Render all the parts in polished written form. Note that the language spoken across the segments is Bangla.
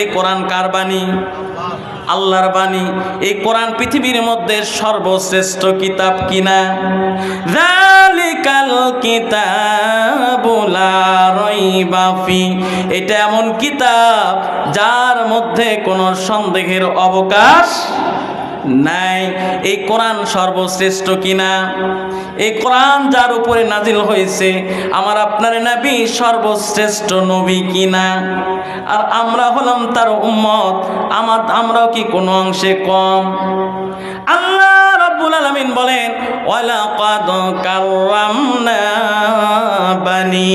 এই কোরআন কার বাণী? আল্লাহর বাণী। এই কোরআন পৃথিবীর মধ্যে সর্বশ্রেষ্ঠ কিতাব কিনা? যালিকাল কিতাবু লা রাইবা ফি, এটা এমন কিতাব যার মধ্যে কোনো সন্দেহের অবকাশ নাই। এই কোরআন সর্বশ্রেষ্ঠ কিনা? এই কোরআন যার উপরে নাজিল হয়েছে, আমার আপনার নবী সর্বশ্রেষ্ঠ নবী কিনা? আর আমরা হলাম তার উম্মত, আমরাও কি কোনো অংশে কম? আল্লাহ রাব্বুল আলামিন বলেন, ওয়ালাকাদ কাররামনা বানি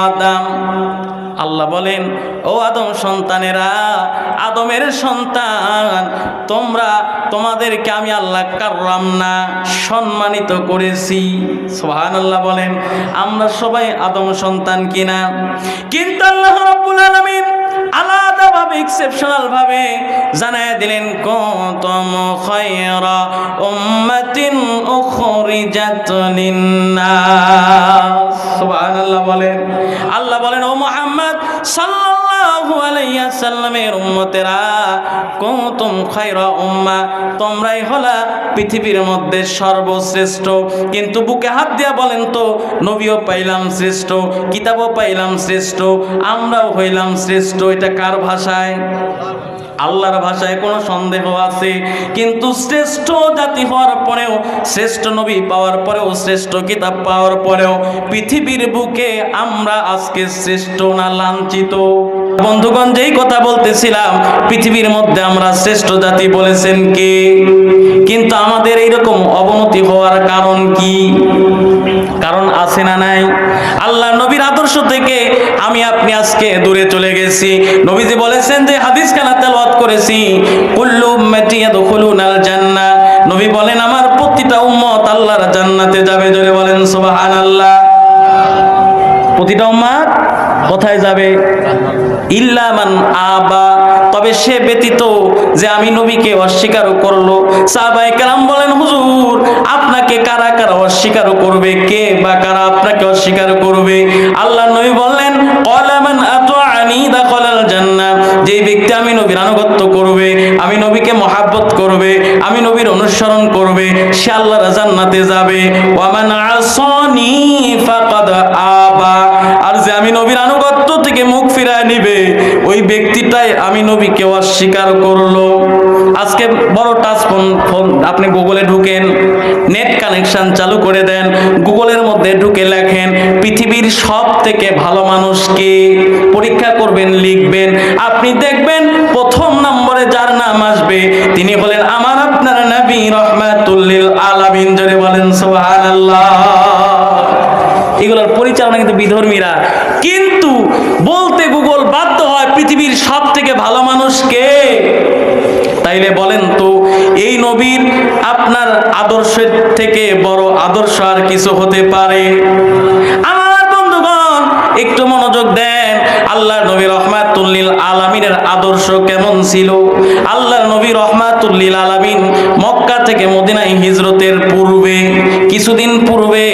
আদম। আল্লাহ বলেন, ও আদম সন্তানেরা, আদমের সন্তান, তোমাদেরকে আমি আল্লাহ কাররামনা, সম্মানিত করেছি। সুবহানাল্লাহ বলেন। আমরা সবাই আদম সন্তান কিনা? কিন্তু আল্লাহ রাব্বুল আলামিন আলাদাভাবে, এক্সেপশনাল ভাবে জানায় দিলেন, কুনতুম খায়রা উম্মাতিন উখরিজাত লিন-নাস। সুবহানাল্লাহ বলেন। আল্লাহ বলেন, ও মুহাম্মদ সাল্লাল্লাহু আলাইহি ওয়াসাল্লামের উম্মতেরা, কুনতুম খায়রা উম্মাহ, তোমরাই হলা পৃথিবীর মধ্যে সর্বশ্রেষ্ঠ। কিন্তু বুকে হাত দিয়া বলেন তো, নবীও পাইলাম শ্রেষ্ঠ, কিতাবও পাইলাম শ্রেষ্ঠ, আমরাও হইলাম শ্রেষ্ঠ। এটা কার ভাষায়? আল্লাহর ভাষায়। কোনো সন্দেহ আছে? কিন্তু শ্রেষ্ঠ জাতি হওয়ার পরেও, শ্রেষ্ঠ নবী পাওয়ার পরেও, শ্রেষ্ঠ কিতাব পাওয়ার পরেও পৃথিবীর বুকে আমরা আজকে শ্রেষ্ঠ না লাঞ্ছিত? বন্ধুগণ, যেই কথা বলতেছিলাম, পৃথিবীর মধ্যে আমরা শ্রেষ্ঠ জাতি বলেছেন কে? কিন্তু আমাদের এইরকম অবনতি হওয়ার কারণ কি? কারণ আছে না নাই? আল্লাহ নবীর আদর্শ থেকে আমি আপনি আজকে দূরে চলে গেছি। নবীজি বলেছেন যে হাদিস কানা তেলাওয়াত করেছি, কুল্লু উম্মতি ইয়াদখুলুনাল জান্নাহ। নবী বলেন, আমার প্রতিটা উম্মত আল্লাহর জান্নাতে যাবে। জোরে বলেন সুবহানাল্লাহ। প্রতিটা উম্মত কোথায় যাবে? ইল্লা মান আবা, তবে সে ব্যতীত যে আমি নবীকে অস্বীকার করলো। সাহাবায়ে কেরাম বলেন, হুজুর আপনাকে কারা কারা অস্বীকার করবে? কে বা কারা আপনাকে অস্বীকার করবে? আল্লাহ নবী বললেন, ক্বালা মান আতাআনি দাখালাল জান্নাহ, যেই ব্যক্তি আমি নবীর আনুগত্য করবে, আমি নবীকে মহব্বত করবে, আমি নবীর অনুসরণ করবে, সে আল্লাহর জান্নাতে যাবে। ওয়া মান আসানি ফাকাদ আবা, আর যে আমি নবীর আনুগত্য থেকে মুখ ফিরায় নিবে, ওই ব্যক্তিটাই আমি নবীকে অস্বীকার করলো। আজকে বড় টাচ ফোন, আপনি গুগলে ঢুকেন, নেট কানেকশন চালু করে দেন, গুগলের মধ্যে ঢুকে লেখেন পৃথিবীর সব থেকে ভালো মানুষ কে, পরীক্ষা করবেন, লিখবেন, আপনি দেখবেন প্রথম নম্বরে যার নাম আসবে তিনি হলেন আমার আপনার নবী রাহমাতুল লিল আলামিন। জোরে বলেন সুবহানাল্লাহ। এগুলোর পরিচালনা কিন্তু বিধর্মীরা, কিন্তু বলতে গুগল বাধ্য হয় পৃথিবীর সব থেকে ভালো মানুষ কে? তাইলে বলেন তো, এই নবীর আপনার আদর্শের থেকে বড় আদর্শ আর কিছু হতে পারে? আমার বন্ধুগণ একটু মনোযোগ দেন, আল্লাহর নবী রাহমাতুল লিল আলামিনের আদর্শ কেমন ছিল? আল্লাহর নবী রাহমাতুল লিল আলামিন মক্কা থেকে মদিনায় হিজরতের পূর্বে, কিছুদিন পূর্বে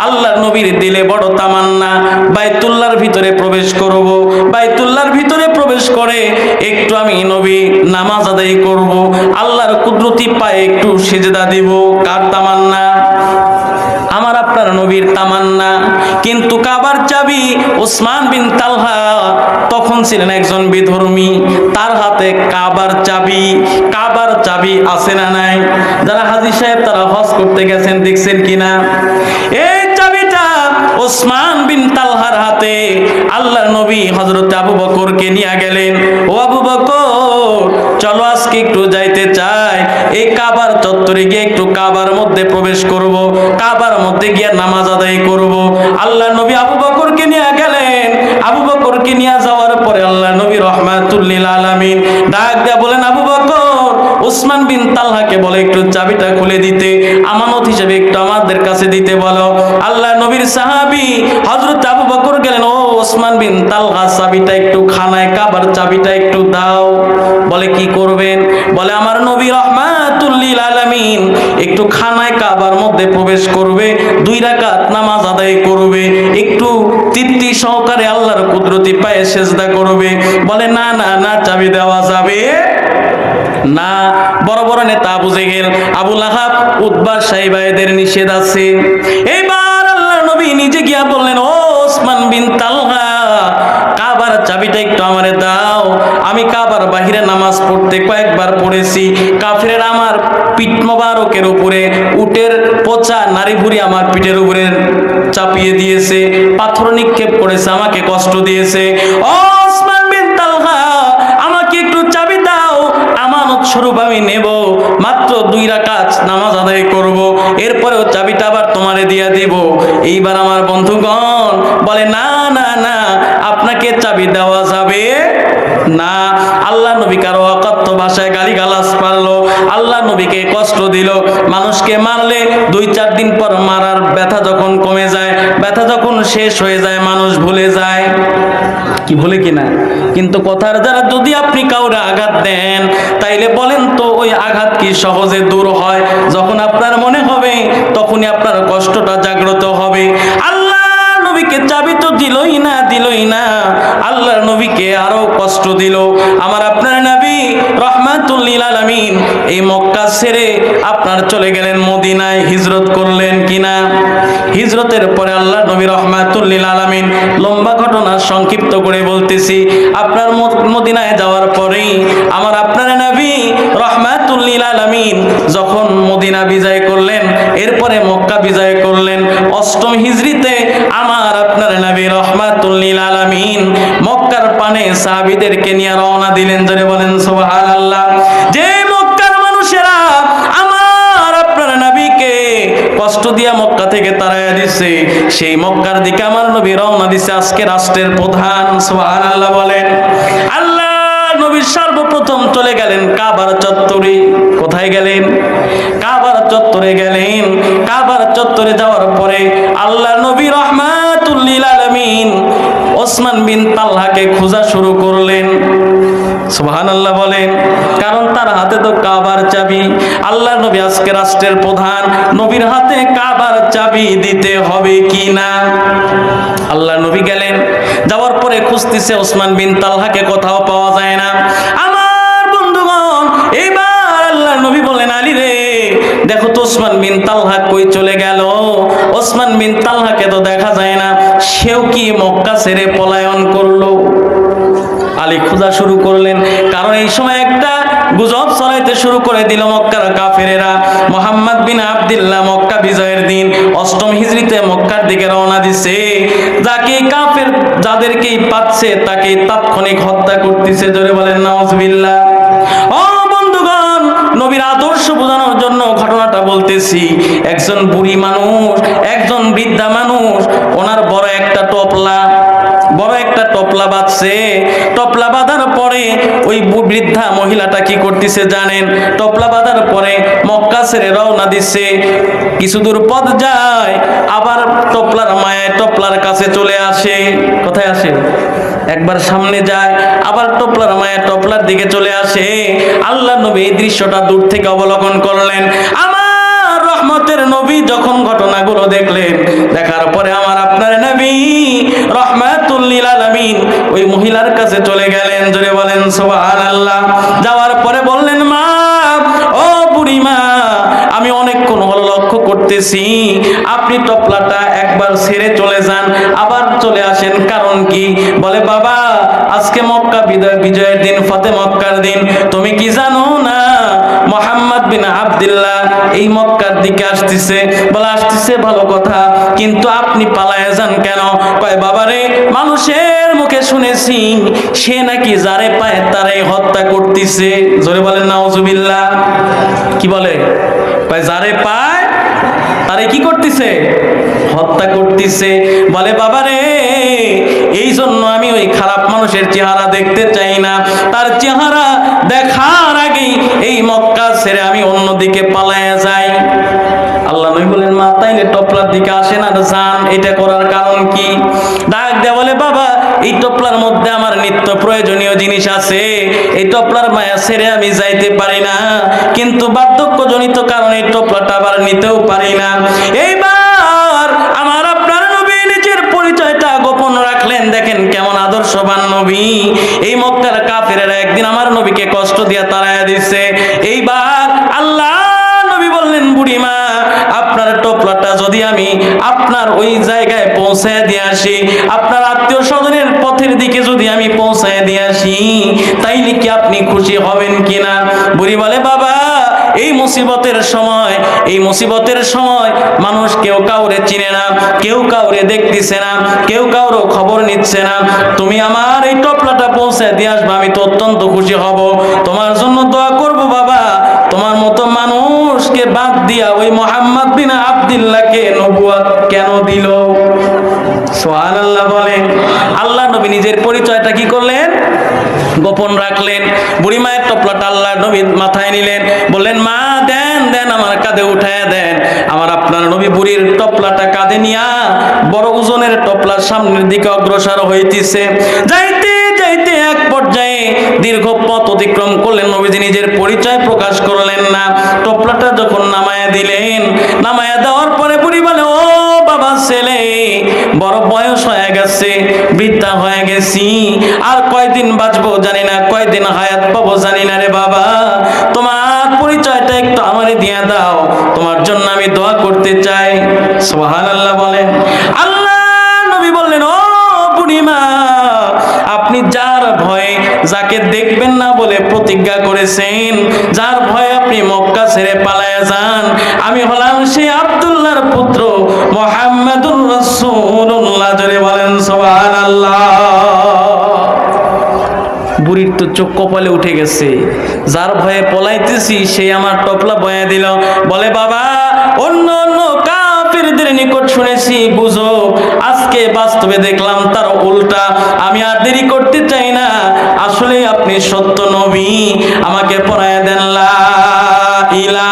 আল্লাহর নবীর দিলে বড় তামান্না, বাইতুল্লাহর ভিতরে প্রবেশ করব, বাইতুল্লাহর ভিতরে প্রবেশ করে একটু আমি নবী নামাজ আদায় করব, আল্লাহর কুদরতি পায়ে একটু সিজদা দিব। কার তামান্না? আমার আপনার নবীর তামান্না। কিন্তু কাবার চাবি ওসমান বিন তালহা তখন ছিলেন একজন বিধর্মী, তার হাতে কাবার চাবি। কাবার চাবি আছে না নাই? যারা হাজী সাহেব তারা হজ করতে গেছেন, দেখছেন কিনা? এই চাবিটা ওসমান বিন তালহার হাতে। আল্লাহর নবী হযরত আবু বকরকে নিয়ে গেলেন, ও আবু বকর চলো আজকে একটু যাইতে চাই, এই কাবার চত্বরে গিয়ে একটু কাবার মধ্যে প্রবেশ করব, কাবার মধ্যে গিয়ে নামাজ আদায় করব। আল্লাহর নবী আবু বকরকে নিয়ে গেলেন। আবু বকরকে নিয়ে যাওয়ার পরে আল্লাহর নবী রাহমাতুল লিল আলামিন ডাক দিয়া বলেন, আবু বকর ওসমান বিন তালহাকে বলে একটু চাবিটা খুলে দিতে, আমানত হিসেবে একটু আমাদের কাছে দিতে বলো। আল্লাহর নবীর সাহাবী হযরত আবু বকর গেলেন, ও ওসমান বিন তালহা চাবিটা একটু খানায়, কাবার চাবিটা একটু দাও। বলে কি করবেন? বলে আমার নবী রাহমাতুল লিল আলামিন একটু খানায় কাবার মধ্যে প্রবেশ করবে, 2 রাকাত নামাজ আদায় করবে, একটু তৃপ্তির সহকারে আল্লাহর কুদরতি পায়ে সেজদা করবে। বলে না না না, চাবি দেওয়া যাবে না। বড় বড় নেতা আবু জেহেল, আবু লাহাব, উতবা, সাইবা এদের নিষেধ আছে। এইবার আল্লাহর নবী নিজে গিয়া বললেন, ও ওসমান বিন তালহা, কাবার চাবিটা একটু আমারে দাও। আমি কাবার বাহিরে নামাজ পড়তে কয়েকবার পড়েছি, কাফেররা আমার পিঠ মোবারকের উপরে উটের পচা নারী ভুঁড়ি আমার পিঠের উপরে চাপিয়ে দিয়েছে, পাথর নিক্ষেপ করেছে, আমাকে কষ্ট দিয়েছে। ও ওসমান বিন তালহা, আমাকে একটু চাবি দাও, আমানত স্বরূপ আমি নেব, মাত্র 2 রাকাত নামাজ আদায় করব, এরপরেও চাবিটা আবার তোমারে দিয়া দিব। এইবার আমার বন্ধুগণ বলে না না না, আপনাকে চাবি দেওয়া যাবে না। আল্লাহ নবী কারো অকথ্য ভাষায় গালিগালাজ পারলো, আল্লাহ নবীকে কষ্ট দিল। মানুষকে মারলে 2-4 দিন পর মারার ব্যথা যখন কমে যায়, ব্যথা যখন শেষ হয়ে যায়, মানুষ ভুলে যায়, কি ভুলে কিনা? কিন্তু কথার দ্বারা যদি আপনি কাউরে আঘাত দেন, তাইলে বলেন তো ওই আঘাত কি সহজে দূর হয়? যখন আপনার মনে হবে তখনই আপনার কষ্টটা জাগ্রত হবে। আল্লাহ নবীকে চাবি তো দিলই না, আল্লাহর নবীকে আরো কষ্ট দিল। আমার আপনার নবী রাহমাতুল লিল আলামিন এই মক্কা ছেড়ে আপনার চলে গেলেন মদিনায়, হিজরত করলেন কিনা? হিজরতের পরে আল্লাহর নবী রাহমাতুল লিল আলামিন, লম্বা ঘটনা সংক্ষিপ্ত করে বলতেছি, আপনার মদিনায় যাওয়ার পরেই আমার আপনার নবী রাহমাতুল লিল আলামিন যখন মদিনা বিজয় করলেন, এরপরে মক্কা বিজয় করলেন, 8ম হিজরিতে আমার আপনার নবী রাহমাতুল লিল আলামিন মক্কার পানে সাহাবীদেরকে নিয়ে রওনা দিলেন। জোরে বলেন সুবহানাল্লাহ। যে মক্কার মানুষেরা আমার আপনার নবীকে কষ্ট দিয়া মক্কা থেকে তাড়াইয়া দিছে, সেই মক্কার দিকে আমার নবী রওনা দিছে আজকে রাষ্ট্রের প্রধান। সুবহানাল্লাহ বলেন। আল্লাহ নবী সর্বপ্রথম চলে গেলেন কাবার চত্বরে। কোথায় গেলেন? কাবার চত্বরে গেলেন। কাবার চত্বরে যাওয়ার পরে আল্লাহ নবী রাহমাতুল লিল আলামিন ওসমান বিন তালহাকে খোঁজা শুরু করলেন। সুবহানাল্লাহ বলেন। কারণ তার হাতে তো কাবার চাবি। আল্লাহ নবী আজকে রাষ্ট্রের প্রধান, নবীর হাতে কাবার চাবি দিতে হবে কি না? আল্লাহ নবী গেলেন, যাওয়ার পরে খুঁজতেছে ওসমান বিন তালহাকে, কোথাও পাওয়া যায় না। আমার বন্ধুগণ, এইবার আল্লাহ নবী বলেন, আলী রে, দেখো তো ওসমান বিন তালহা কই চলে গেল? ওসমান বিন তালহাকে তো দেখা যায় না, সেও কি মক্কা ছেড়ে পলায়ন করলো? আলী খোঁজা শুরু করলেন। কারণ এই সময় একটা গুজব ছড়াইতে শুরু করে দিল মক্কার কাফেরেরা। মুহাম্মদ বিন আব্দুল্লাহ মক্কা বিজয়ের দিন 8ম হিজরিতে মক্কার দিকে রওনা দিছে। যাকে কাফের যাদেরকেই পাচ্ছে তাকে তাৎক্ষণিক হত্যা করতেছে। জোরে বলেন নাউজুবিল্লাহ। ও বন্ধুগণ, নবীর আদর্শ বোঝানোর জন্য ঘটনাটা বলতেছি। একজন বুড়ি মানুষ, একজন বৃদ্ধা মানুষ, ওনার বড় একটা টপলা বাঁধছে। টপলা বাঁধার পরে ওই বৃদ্ধা মহিলাটা কি করতেছে জানেন? টপলা বাঁধার পরে মক্কা ছেড়ে রওনা দিচ্ছে। কিছু দূর পথ যায়, আবার টপলার মায়ায় টপলার কাছে চলে আসে। কোথায় আসে? একবার সামনে যায়, আবার টপলার মায়া টপলার দিকে চলে আসে। আল্লাহ নবী এই দৃশ্যটা দূর থেকে অবলোকন করলেন। আমার রহমতের নবী যখন ঘটনাগুলো দেখলেন, দেখার পরে আমার আপনার নবী রাহমাতুল লিল আলামিন ওই মহিলার কাছে চলে গেলেন। জোরে বলেন সুবহানাল্লাহ। যাওয়ার পরে বললেন, মা, ও বুড়ি মা, আমি অনেকক্ষণ হলো লক্ষ্য করতেছি আপনি টপলাটা একবার ছেড়ে চলে যান, আবার চলে আসেন, কারণ কি? বলে, বাবা, আজকে মক্কা বিজয়ের দিন, ফতে মক্কার দিন। তুমি কি জানো না মুহাম্মদ বিন আব্দুল্লাহ এই মক্কার দিকে আসতেছে? বলে, আসতেছে ভালো কথা, কিন্তু আপনি পালায়ে যান কেন? কয়, বাবারে, মানুষের মুখে শুনেছি সে নাকি যারে পায় তারে হত্যা করতেছে। জোরে বলেন নাউজুবিল্লাহ। কি বলে? কয়, যারে পায় তারে কি করতেছে? হত্যা করতেছে। বলে, বাবারে, এই জন্য আমি ওই খারাপ মানুষের চেহারা দেখতে চাই না। তার চেহারা দেখার আগেই এই মক্কা ছেড়ে আমি অন্যদিকে পালায়া যাই। আল্লাহ নবী বলেন, মা, তাইলে টপলার দিকে আসেন আর যান। এটা করার কারণ কি? ডাক দেয়া বলে, বাবা, এই টপলার মধ্যে আমার নিত্য প্রয়োজনীয় জিনিস আছে, এই টপলার মায়া ছেড়ে আমি যাইতে পারি না, কিন্তু বার্ধক্যজনিত কারণে এই টপলাটা আবার নিতেও পারি না। এইবার আমার আপনার নবী নিজের পরিচয়টা গোপন রাখলেন, দেখেন কেমন আদর্শবান নবী। এই মক্কার কাফেরেরা একদিন আমার নবীকে কষ্ট দিয়ে তাড়ায়া দিচ্ছে। এইবার আল্লাহ নবী বললেন, বুড়িমা আপনার টোপলাটা যদি আমি আপনার ওই জায়গায় পৌঁছায় দিয়ে আসি, আপনার আত্মীয় স্বজনের পথের দিকে যদি আমি পৌঁছায় দিয়ে আসি, তাইলে কি আপনি খুশি হবেন কিনা? বুড়ি বলে, বাবা এই মুসিবতের সময় মানুষ কেউ কাউরে চিনে না, কেউ কাউরে দেখতেছে না, কেউ কারো খবর নিচ্ছে না। তুমি আমার এই টোপলাটা পৌঁছে দিয়ে আসবে, আমি তো অত্যন্ত খুশি হব, তোমার জন্য দোয়া করব। বাবা তোমার মতো মানুষকে বাদ দিয়া ওই মুহাম্মদ বিন আব্দুল্লাহকে নবুয়ত কেন দিল? সুবহানাল্লাহ বলেন। আল্লাহ নবী নিজের পরিচয়টা কি করলেন? গোপন রাখলেন। বুড়ি মায়ের টোপলাটা আল্লাহ নবী মাথায় নিলেন, বললেন, মা দেন দেন, আমার কাঁধে উঠায় দেন। আমার আপনার নবী বুড়ির টোপলাটা কাঁধে নিয়া বড় ওজনের টোপলার সামনের দিকে অগ্রসর হইতেছে। যাইতে যাইতে এক পর্যায়ে দীর্ঘ পথ অতিক্রম করলেন, নবীজি নিজের পরিচয় প্রকাশ করলেন না। টোপলাটা যখন নামায়া দিলেন, নামায়া দেওয়ার পরে বুড়ি বলে, ও বাবা ছেলে, বড় বয়স হয়ে গেছে, বৃদ্ধা হয়ে গেছি, আর কয়দিন বাঁচবো জানি না, কয়দিন হায়াত পাবো জানি না রে বাবা, তোমার পরিচয়টা একটু আমারে দিয়ে দাও, তোমার জন্য আমি দোয়া করতে চাই। সুবহানাল্লাহ বলেন। আল্লাহ নবী বললেন, ও বুড়িমা, আপনি যার ভয়ে যাকে দেখবেন না বলে প্রতিজ্ঞা করেছেন, যার ভয়ে আপনি মক্কা ছেড়ে পালায়া যান, আমি হলাম সেই আব্দুল্লাহর পুত্র মুহাম্মাদুর রাসূলুল্লাহ। জোরে বলেন সুবহানাল্লাহ। বুড়ির তো চোখ কপালে উঠে গেছে, যার ভয়ে পলাইতেছি সেই আমার টপলা বয়া দিল। বলে, বাবা অন্য অন্য কাফিরদের নিকট শুনেছি বুঝো, আজকে বাস্তবে দেখলাম তার উল্টা। আমি আর দেরি করতে চাই না, আসলে আপনি সত্য নবী, আমাকে পড়ায় দেন লা ইলাহা